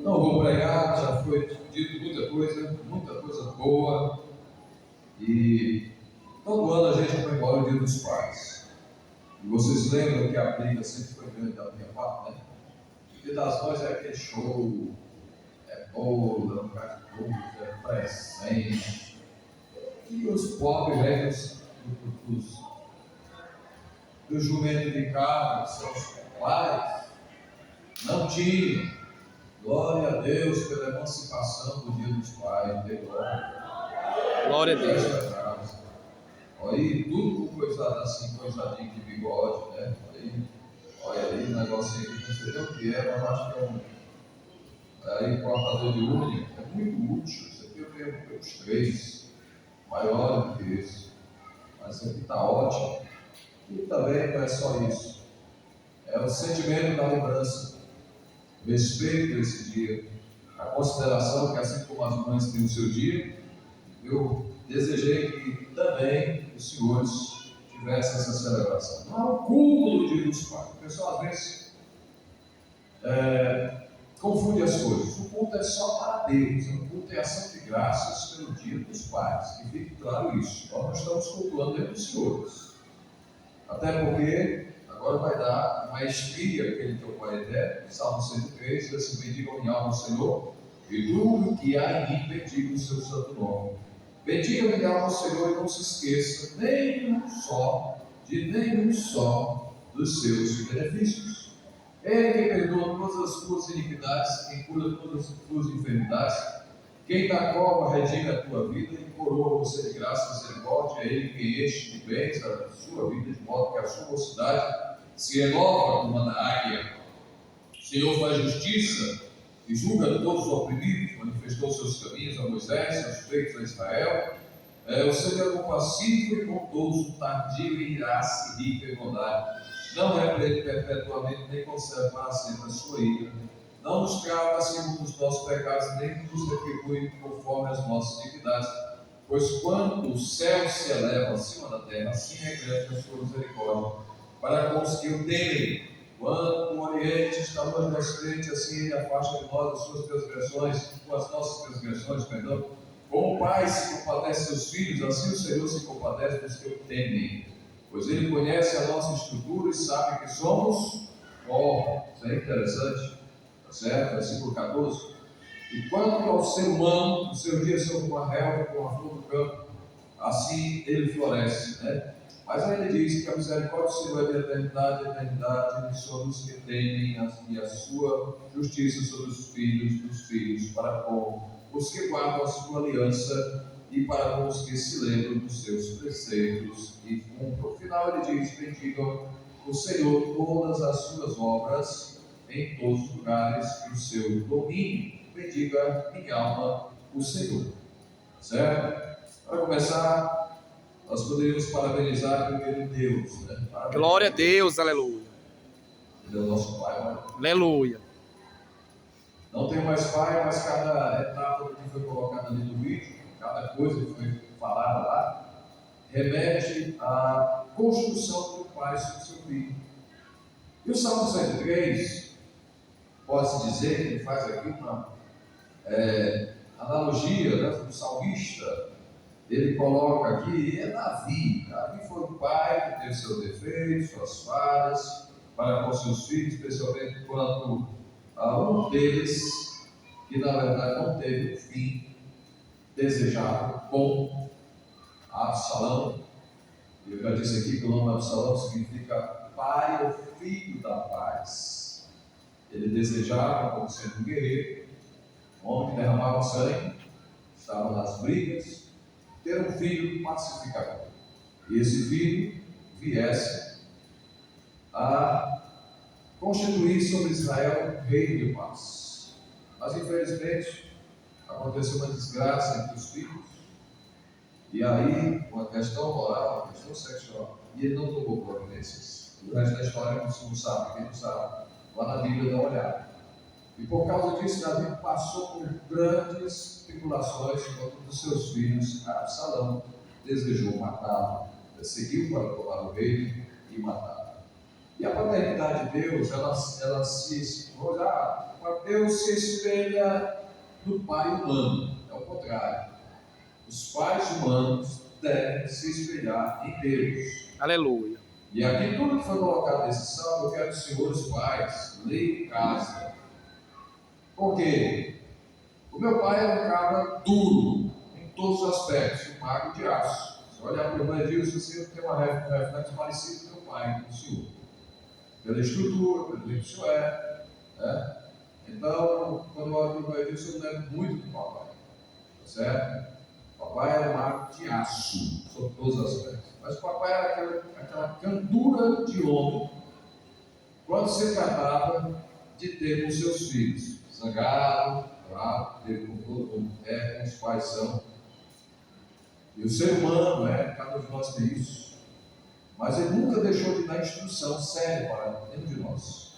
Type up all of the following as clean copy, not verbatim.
Não vou pregar, já foi dito muita coisa boa. E todo ano a gente comemora o Dia dos Pais. E vocês lembram que a briga sempre foi grande da minha parte, né? O Dia das Mães é aquele show, é bolo, é um lugar de bolo, é presente. E os pobres velhos do jumento de carro, que são os pais, não tinham. Glória a Deus pela emancipação do Dia dos Pais, de glória. Glória a Deus. Olha aí, tudo com coisa assim, coisadinha de bigode, né? Olha aí, um negocinho que não sei nem o que é, mas acho que é um cortador de unha. É muito útil. Isso aqui eu tenho os 3, maior do que isso. Mas isso aqui está ótimo. E também não é só isso. É o sentimento da lembrança, o respeito desse dia, a consideração que, assim como as mães têm o seu dia, eu desejei que também os senhores tivessem essa celebração. Não é o culto do Dia dos Pais. O pessoal às vezes confunde as coisas. O culto é só para Deus. O culto é ação de graças pelo Dia dos Pais. Que fique claro isso. Nós não estamos cultuando dentro dos senhores. Até porque agora vai dar maestria aquele teu Pai eterno, Salmo 103, diz assim: bendiga minha alma o Senhor, e tudo que há em mim bendiga o seu santo nome. Bendiga minha alma o Senhor e não se esqueça nenhum só dos seus benefícios. Ele que perdoa todas as tuas iniquidades, quem cura todas as tuas enfermidades, quem da cova redime a tua vida e coroa você de graça e misericórdia, é Ele quem enche de bens a sua vida, de modo que a sua mocidade se renova como a da águia. O Senhor faz justiça e julga todos os oprimidos, manifestou seus caminhos a Moisés, seus feitos a Israel. O Senhor é compassivo e bondoso, tardio em graça e rico em bondade. Não repreende perpetuamente, nem conserva para sempre a sua ira. Não nos trata segundo os nossos pecados, nem nos retribui conforme as nossas iniquidades. Pois quando o céu se eleva acima da terra, assim é grande a sua misericórdia para com os que o temem. Quando o Oriente está longe do Ocidente, assim ele afasta de nós as suas transgressões, com as nossas transgressões, perdão. Como o Pai se compadece dos seus filhos, assim o Senhor se compadece dos que o temem. Pois Ele conhece a nossa estrutura e sabe que somos pó. Isso é interessante, tá certo? Versículo 14. E quanto ao ser humano, os seus dias são como a relva, como a flor do campo, assim ele floresce, né? Mas aí ele diz que a misericórdia do Senhor é de eternidade, eternidade, sobre os que temem, e a sua justiça sobre os filhos dos filhos, para com os que guardam a sua aliança e para com os que se lembram dos seus preceitos e cumprem. No final ele diz: bendigam o Senhor todas as suas obras em todos os lugares, e o seu domínio. Bendiga minha alma o Senhor. Certo? Para começar, nós poderíamos parabenizar primeiro Deus, né? Glória a Deus, aleluia. Ele é o nosso Pai, né? Aleluia. Não tem mais pai, mas cada etapa que foi colocada ali no vídeo, cada coisa que foi falada lá, remete à construção do pai sobre o seu filho. E o Salmo 103, pode-se dizer que ele faz aqui uma analogia, né, do salmista. Ele coloca aqui, é Davi. Davi foi um pai que teve seus defeitos, suas falhas, para com seus filhos, especialmente quando um deles, que na verdade não teve o fim desejado, bom, Absalão. Eu já disse aqui que o nome Absalão significa pai ou filho da paz. Ele desejava, como sendo um guerreiro, um homem que derramava sangue, estava nas brigas, ter um filho pacificador. E esse filho viesse a constituir sobre Israel um reino de paz. Mas infelizmente aconteceu uma desgraça entre os filhos, e aí uma questão moral, uma questão sexual, e ele não tomou providências. O resto da história você não sabe, quem não sabe, lá na Bíblia dá uma olhada. E por causa disso, Davi passou por grandes tribulações quando um dos seus filhos, Absalão, desejou matá-lo, seguiu para tomar o reino e matá-lo. E a paternidade de Deus, ela se expõe, Deus se espelha no pai humano, é o contrário. Os pais humanos devem se espelhar em Deus. Aleluia. E aqui tudo que foi colocado nesse salmo, eu quero que os senhores pais leiam em casa. Por quê? O meu pai era um cara duro em todos os aspectos, um mago de aço. Se olhar para o irmão Edilson, você tem uma reflexo parecido com o meu pai, com o senhor. Pela estrutura, pelo jeito que o senhor é. Né? Então, quando eu olho para o irmão Edilson, eu lembro muito do papai. Tá certo? O papai era um mago de aço, sobre todos os aspectos. Mas o papai era aquela candura de homem quando se tratava de ter com seus filhos. Zangado, bravo, teve com todo mundo, com os pais são. E o ser humano, cada um de nós tem isso. Mas ele nunca deixou de dar instrução séria para nenhum de nós.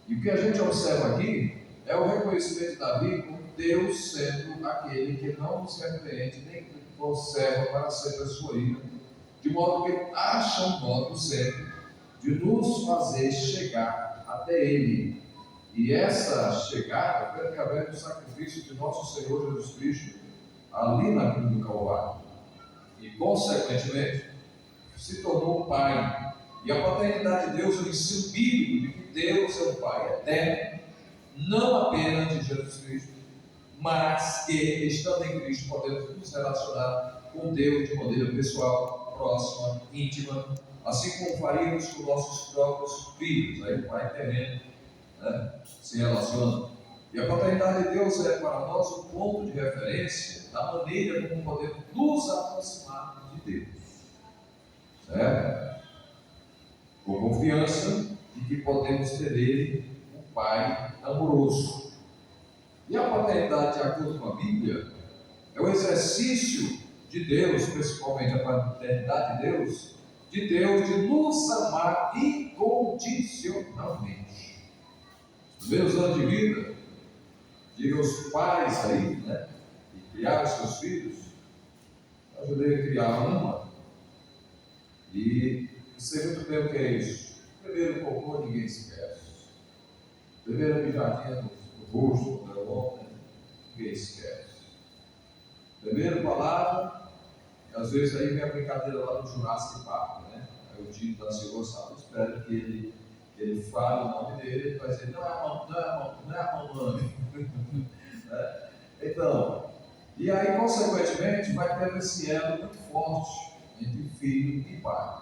E o que a gente observa aqui é o reconhecimento de Davi como Deus sendo aquele que não nos repreende nem conserva para sempre a sua ira, de modo que ele acha um modo sempre de nos fazer chegar até Ele. E essa chegada foi através do sacrifício de nosso Senhor Jesus Cristo ali na cruz do Calvário. E, consequentemente, se tornou um Pai. E a paternidade de Deus é o ensino bíblico de que Deus é um Pai eterno, não apenas de Jesus Cristo, mas que, estando em Cristo, podemos nos relacionar com Deus de maneira pessoal, próxima, íntima, assim como faríamos com nossos próprios filhos. Aí o Pai terreno, se relaciona. E a paternidade de Deus é para nós um ponto de referência da maneira como podemos nos aproximar de Deus. Certo? Com confiança de que podemos ter nele um Pai amoroso. E a paternidade, de acordo com a Bíblia, é o exercício de Deus, principalmente a paternidade de Deus de nos amar incondicionalmente. Nos primeiros anos de vida, diga aos pais aí, que criaram seus filhos, eu ajudei a criar uma, e sei muito bem o que é isso. Primeiro cocô, ninguém esquece. Primeira mijadinha no rosto, quando era homem, ninguém esquece. Primeira palavra, às vezes aí vem a brincadeira lá do Jurassic Park, Aí o Tito da Silva Gonçalves espera que ele fale o nome dele, ele vai dizer, não é a mamãe. Então, e aí, consequentemente, vai ter esse elo muito forte entre filho e pai.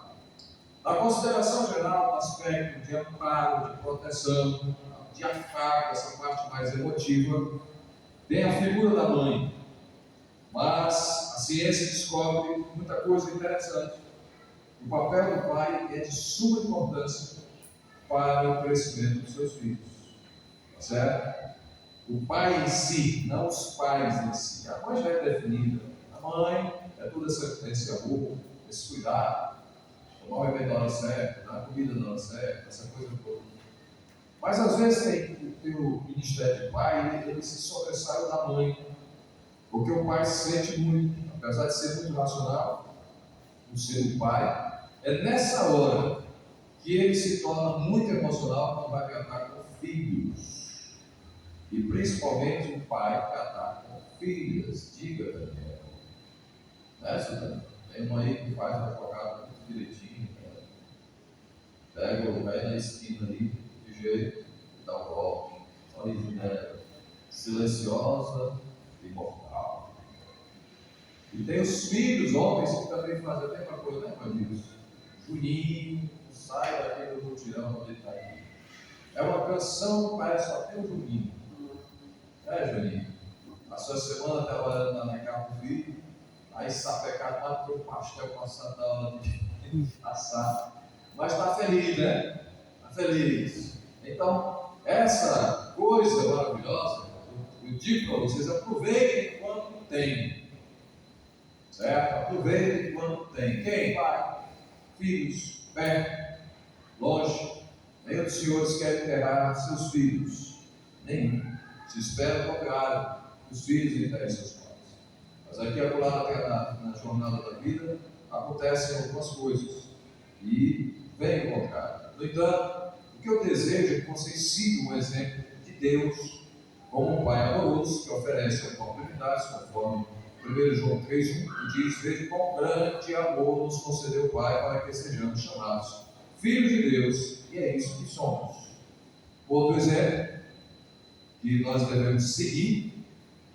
Na consideração geral, no aspecto de amparo, de proteção, de afago, essa parte mais emotiva, tem a figura da mãe. Mas a ciência descobre muita coisa interessante. O papel do pai é de suma importância para o crescimento dos seus filhos. Tá certo? O pai em si, não os pais em si. A mãe já é definida. A mãe é toda esse amor, esse cuidado, tomar o remédio na hora certa, dar a comida na hora certa, essa coisa toda. Mas às vezes tem o ministério de pai, ele se sobressai da mãe. Porque o pai se sente muito, apesar de ser muito racional, o ser o pai, é nessa hora que ele se torna muito emocional quando vai tratar com filhos. E principalmente o pai tratar com filhas. Diga, Daniel. Suzana? Tem uma aí que faz uma jogada muito direitinho. Pega o velho na esquina ali, de jeito, e dá um golpe. Silenciosa e mortal. E tem os filhos, homens, que também fazem a mesma coisa, Deus? Juninho, sai daquele mutirão onde ele está aqui. É uma canção que parece só ter o Juninho. Juninho? A sua semana trabalhando na casa do filho, aí sapecado lá para o pastel passando na hora de assar. Mas está feliz, Está feliz. Então, essa coisa maravilhosa, eu digo para vocês, aproveitem enquanto tem. Certo? Aproveitem enquanto tem. Quem? Pai, filhos, perto, longe. Nenhum dos senhores quer enterrar seus filhos. Nenhum. Se espera o contrário, os filhos enterrem seus pais. Mas aqui acolá na jornada da vida acontecem algumas coisas. E vem o contrário. No entanto, o que eu desejo é que vocês sigam o exemplo de Deus como um pai amoroso que oferece oportunidades, conforme 1 João 3,1, que diz: veja quão grande amor nos concedeu o Pai para que sejamos chamados filhos de Deus, e é isso que somos. Outro exemplo que nós devemos seguir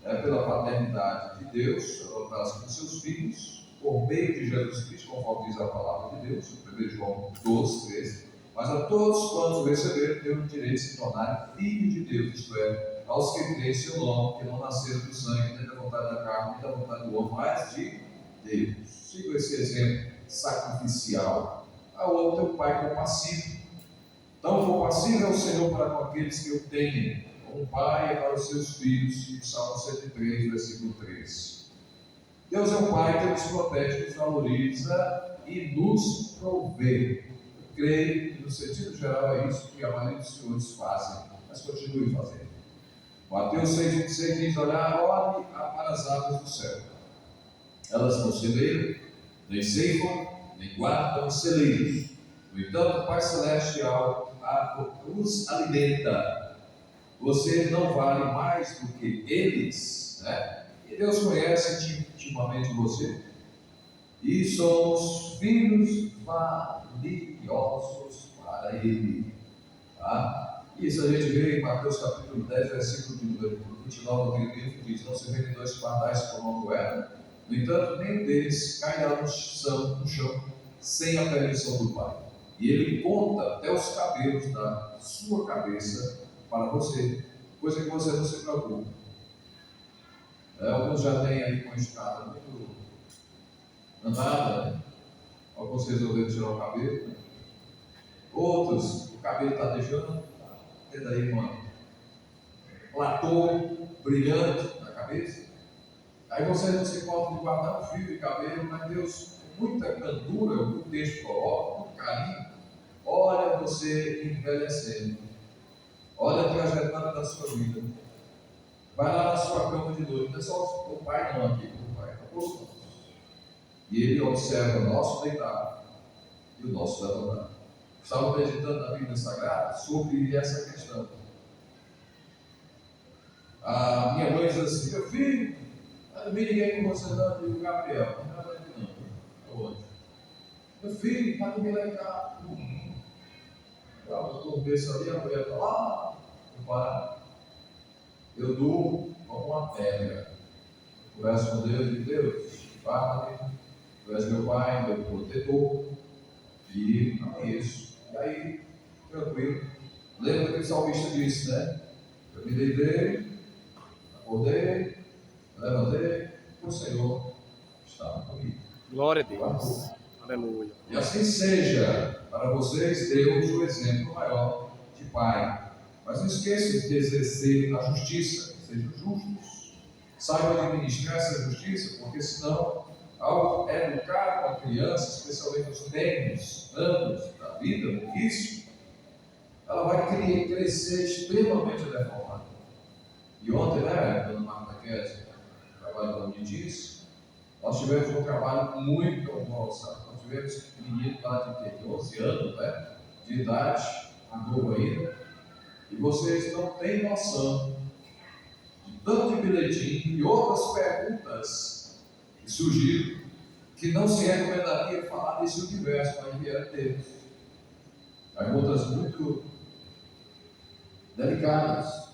pela paternidade de Deus, para os seus filhos, por meio de Jesus Cristo, conforme diz a palavra de Deus, 1 João 12, 13. Mas a todos quantos receberam, têm o direito de se tornar filhos de Deus, isto é, aos que creem em seu nome, que não nasceram do sangue, nem da vontade da carne, nem da vontade do homem, mas de Deus. Siga esse exemplo sacrificial. A outra é o Pai compassivo. Tão compassivo é o Senhor para com aqueles que o temem, como um pai é para os seus filhos, e o Salmo 103, versículo 13. Deus é um Pai que nos protege, nos valoriza e nos provê. Eu creio que no sentido geral é isso que a maioria dos senhores fazem, mas continue fazendo. Mateus 6,26 diz: olhe para as aves do céu, elas não semeiam, nem ceifam, nem guardam celeiros, no entanto o Pai Celestial os alimenta. Você não vale mais do que eles, né? E Deus conhece intimamente você, e somos filhos valiosos para Ele, tá? Isso a gente vê em Mateus capítulo 10, versículo 29 do livro, diz: não se vendem dois pardais por uma moeda, no entanto nenhum deles cairá no chão sem a permissão do Pai, e Ele conta até os cabelos da sua cabeça para você, coisa que você não se preocupa. Alguns já têm aí uma estrada muito andada, né? Alguns resolveram tirar o cabelo, né? Outros, o cabelo está deixando, tem daí uma platô brilhante na cabeça. Aí você não se importa de guardar um fio de cabelo, mas Deus, com muita candura, muito texto coloca, muito carinho, olha você envelhecendo, olha a trajetória da sua vida. Vai lá na sua cama de noite, não é só o Pai não aqui, o Pai está posto. E Ele observa o nosso deitar e o nosso levantar. Estava meditando na Bíblia Sagrada sobre essa questão. A minha mãe diz assim: meu filho, não vi ninguém com você não, eu digo: Gabriel, não é aqui não, hoje. Meu filho, está dormindo lá em casa. Eu estou um berço ali, a mulher está lá, eu paro. Eu durmo como uma pedra. Eu converso com Deus e Deus, guarda-me, tu és meu Pai, meu protetor, e não é isso. E aí, tranquilo. Lembra que o salmista disse, né? Eu me deitei, acordei, levantei, o Senhor estava comigo. Glória a Deus. Aleluia. E assim seja para vocês, Deus, o exemplo maior de Pai. Mas não esqueçam de exercer a justiça, sejam justos. Saibam administrar essa justiça, porque senão, ao educar uma criança, especialmente nos primeiros anos da vida, no início, ela vai crescer extremamente deformada. E ontem, né, a dona Marta Kess, trabalho com o disse, nós tivemos um trabalho muito bom, sabe? Nós tivemos menino lá de 12 anos, né, de idade, novo ainda, e vocês não têm noção de tanto bilhetinho e outras perguntas que surgiram, que não se recomendaria falar desse universo, mas vieram deles. Perguntas muito delicadas.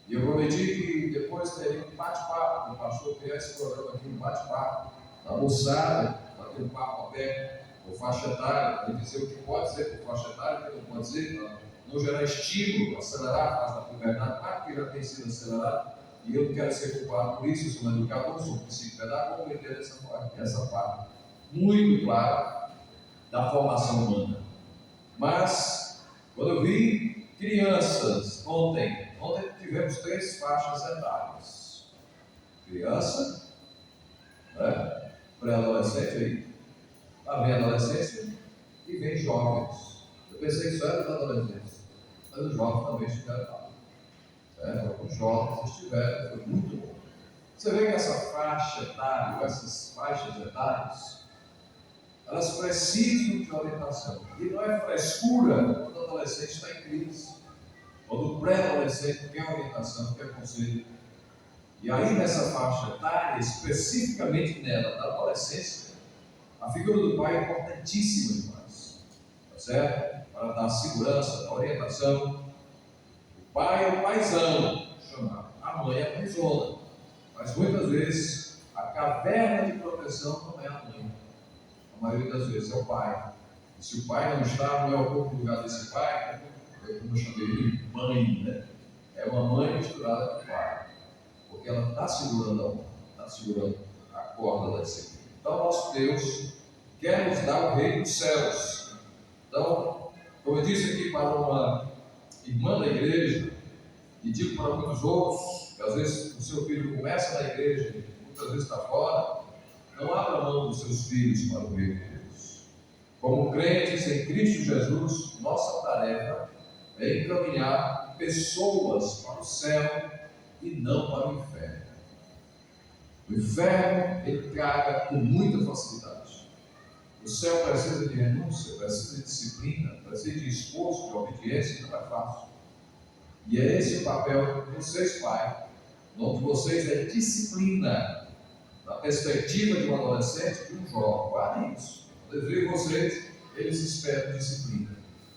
E eu prometi que depois teria um bate-papo, o pastor criar esse programa aqui, um bate-papo, na moçada, bater um papo aberto, por faixa etária, para dizer o que pode ser por faixa etária, o que não pode ser, para não gerar estímulo, acelerar a fase da puberdade, claro que já tem sido acelerado, e eu não quero ser culpado por isso, eu sou um educador, sou um psicopedagogo, vou entender essa parte muito clara da formação humana. Mas, quando eu vi crianças ontem tivemos 3 faixas etárias: criança, né, pré-adolescente, aí, lá vem adolescência e vem jovens. Eu pensei que só era da adolescência, mas os jovens também estiveram lá. Os jovens estiveram, foi muito bom. Você vê que essa faixa etária, essas faixas etárias, elas precisam de orientação. E não é frescura quando o adolescente está em crise. quando o pré-adolescente quer orientação, quer conselho. E aí nessa faixa etária, especificamente nela, da adolescência, a figura do pai é importantíssima demais, tá certo? Para dar segurança, dar orientação. O pai é o paizão, chamado. A mãe é a mãezona. Mas muitas vezes a caverna de proteção não é a mãe. A maioria das vezes é o pai. E se o pai não está, não é o corpo do lugar desse pai, como eu chamei de mãe, né? É uma mãe misturada com o pai. Porque ela está segurando a corda da disciplina. Então, nosso Deus quer nos dar o reino dos céus. Então, como eu disse aqui para uma irmã da igreja, e digo para muitos outros, que às vezes o seu filho começa na igreja, muitas vezes está fora, não abra mão dos seus filhos para o reino de Deus. Como crentes em Cristo Jesus, nossa tarefa é encaminhar pessoas para o céu e não para o inferno. O inferno, ele caga com muita facilidade. O céu precisa de renúncia, precisa de disciplina, precisa de esforço, de obediência, não é fácil. E é esse o papel de vocês, pai. O nome de vocês é disciplina. Na perspectiva de um adolescente, de um jovem. Guardem isso. Quando eles veem vocês, eles esperam disciplina.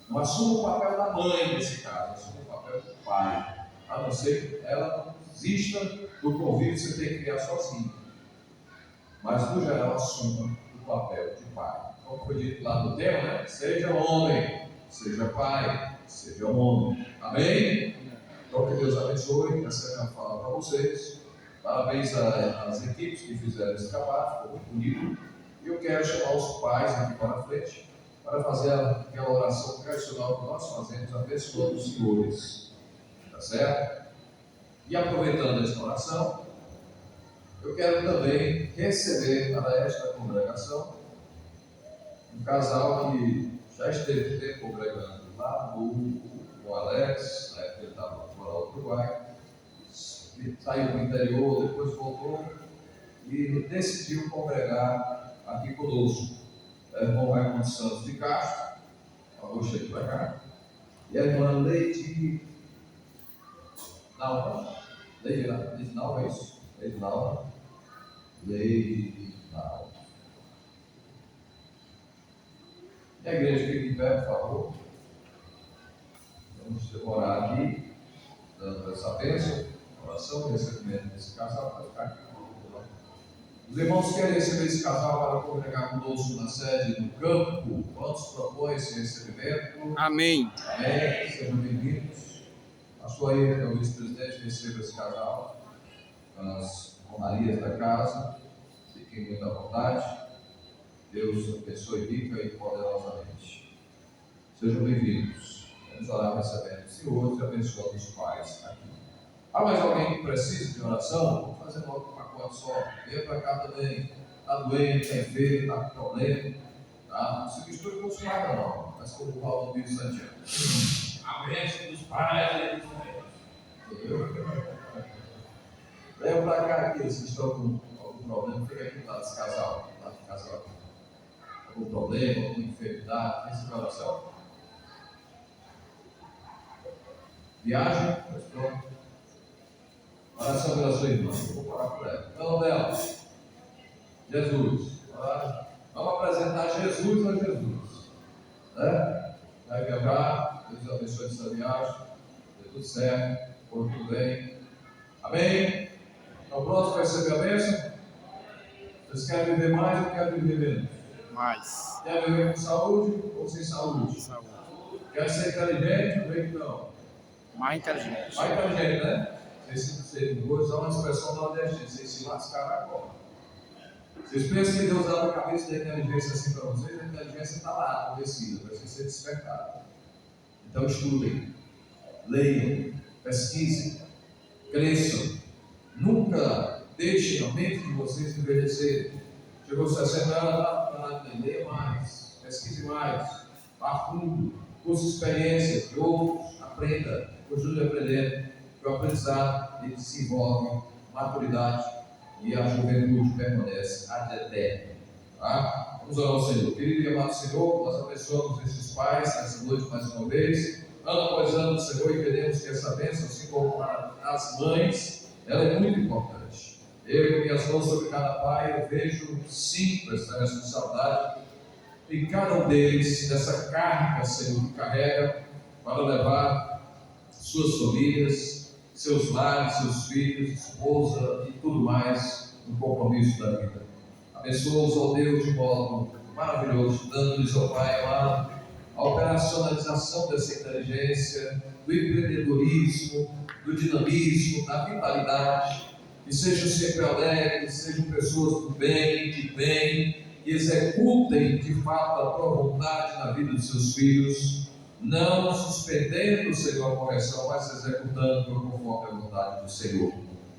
Não assuma o papel da mãe nesse caso, assuma o papel do pai. A não ser que ela não desista do convívio que você tem que criar sozinho. Mas, no geral, assuma o papel de pai. Como foi dito lá no tema, né? Seja homem, seja pai, seja homem. Amém? Então, que Deus abençoe. Essa é a minha fala para vocês. Parabéns às equipes que fizeram esse trabalho, ficou muito bonito. E eu quero chamar os pais aqui para frente para fazer aquela oração tradicional que nós fazemos, abençoando os senhores. Tá certo? E aproveitando esta oração, eu quero também receber para esta congregação um casal que já esteve tempo congregando lá no Alex, na época que ele estava fora do Uruguai, ele saiu do interior, depois voltou e decidiu congregar aqui conosco. É o irmão Raimundo Santos de Castro, falou, chega para cá, e a irmã Leide Nalva, Leide Nalva, é isso? Leide Nalva. E a igreja fica em pé, por favor. Vamos orar aqui, dando essa bênção, oração e recebimento desse casal para ficar aqui. Os irmãos querem receber esse casal para congregar conosco na sede do campo. Quantos propõem esse recebimento? Amém. Amém. Sejam bem-vindos. Pastor aí, que é o vice-presidente, receba esse casal nas honrarias da casa. Fiquem muito à vontade. Deus abençoe rica e poderosamente. Sejam bem-vindos. Vamos orar recebendo os senhores e abençoando os pais aqui. Há mais alguém que precisa de oração? Vamos fazer logo um pacote só. Venha para cá também. Está doente, está enfermo, está com problema. Tá? Não se misture com os pais, não. Mas como o Paulo diz Santiago. A bênção dos pais e dos filhos. Venha para cá aqueles que estão com algum problema. Fica aqui do lado desse casal. Do lado do casal. Algum problema, alguma enfermidade. Pensa na oração. Viagem, mas pronto. Oração pela sua irmã. Eu vou orar por ela. Então, dela. Jesus. Vamos apresentar Jesus a Jesus. Né? Vai viajar. Deus abençoe essa viagem. Deu tudo certo. Foi tudo bem. Amém? Estão prontos para receber a bênção? Vocês querem viver mais ou querem viver menos? Mais. Quer viver com saúde ou sem saúde? Saúde. Quer ser inteligente ou bem que não? Mais inteligente. Mais inteligente, né? Vou usar uma expressão nordestina, vocês se lascaram agora. Vocês pensam que Deus dá na cabeça da inteligência assim para vocês? A inteligência está lá, adormecida, precisa ser despertada. Então estudem, leiam, pesquisem, cresçam. Nunca deixem a mente de vocês envelhecer. Chegou 60 anos, leia mais, pesquise mais, vá a fundo, curse experiências de outros, aprenda, continue aprendendo. Que o aprendizado ele desenvolve maturidade e a juventude permanece ad eterno. Tá? Vamos orar ao Senhor. Querido e amado Senhor, nós abençoamos esses pais essa noite mais uma vez. ano após ano, Senhor, e queremos que essa bênção, assim como para as mães, ela é muito importante. Eu, com minhas mãos sobre cada pai, eu vejo, sinto essa responsabilidade em cada um deles, dessa carga, Senhor, que carrega para levar suas famílias, seus lares, seus filhos, esposa e tudo mais no compromisso da vida. Abençoa-os, ó Deus, de modo maravilhoso, dando-lhes, ó Pai amado, a operacionalização dessa inteligência, do empreendedorismo, do dinamismo, da vitalidade, que sejam sempre alegres, sejam pessoas do bem, de bem, que executem de fato a tua vontade na vida dos seus filhos, não suspendendo, Senhor, a correção, mas executando conforme a vontade do Senhor,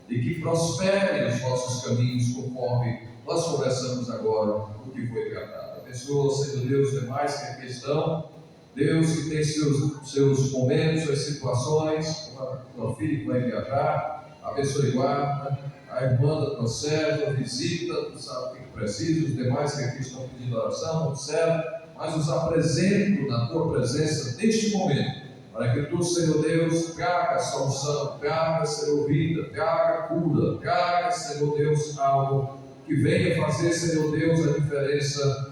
e que prosperem os nossos caminhos conforme nós conversamos agora o que foi tratado. Abençoa, Senhor Deus, demais que aqui estão, Deus que tem seus momentos, suas situações, como a tua filha que vai viajar, abençoe e guarda, a irmã da tua serva, visita, tu sabe o que precisa, os demais que aqui estão pedindo oração, observa, mas os apresento na tua presença neste momento, para que tu, Senhor Deus, traga solução, traga, Senhor, vida, traga cura, traga, Senhor Deus, algo que venha fazer, Senhor Deus, a diferença